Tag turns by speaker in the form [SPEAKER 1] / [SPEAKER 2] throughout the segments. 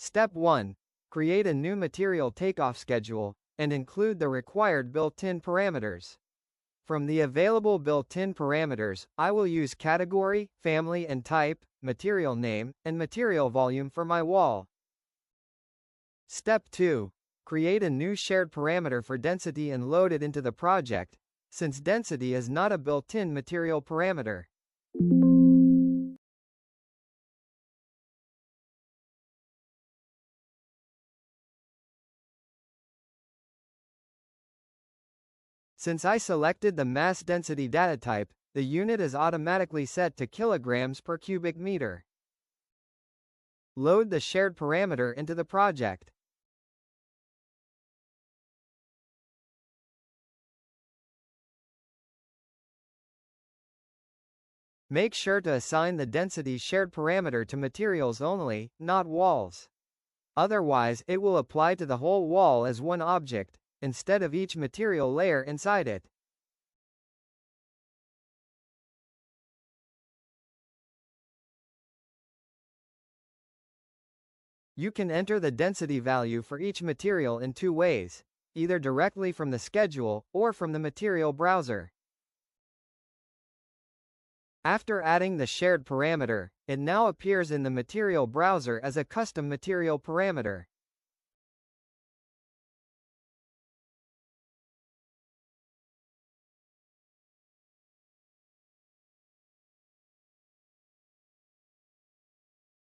[SPEAKER 1] Step 1. Create a new material takeoff schedule, and include the required built-in parameters. From the available built-in parameters, I will use category, family and type, material name, and material volume for my wall. Step 2. Create a new shared parameter for density and load it into the project, since density is not a built-in material parameter. Since I selected the mass density data type, the unit is automatically set to kilograms per cubic meter. Load the shared parameter into the project. Make sure to assign the density shared parameter to materials only, not walls. Otherwise, it will apply to the whole wall as one object, instead of each material layer inside it. You can enter the density value for each material in two ways, either directly from the schedule or from the material browser. After adding the shared parameter, it now appears in the material browser as a custom material parameter.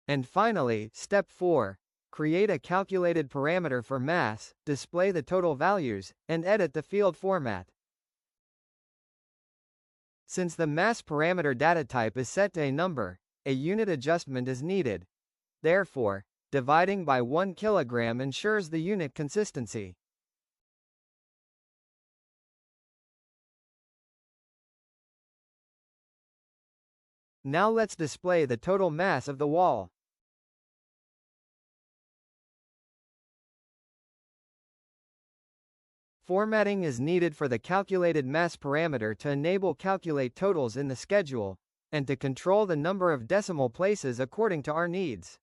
[SPEAKER 1] And finally, step 4. Create a calculated parameter for mass, display the total values, and edit the field format. Since the mass parameter data type is set to a number, a unit adjustment is needed. Therefore, dividing by 1 kilogram ensures the unit consistency. Now let's display the total mass of the wall. Formatting is needed for the calculated mass parameter to enable calculate totals in the schedule, and to control the number of decimal places according to our needs.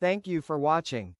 [SPEAKER 1] Thank you for watching.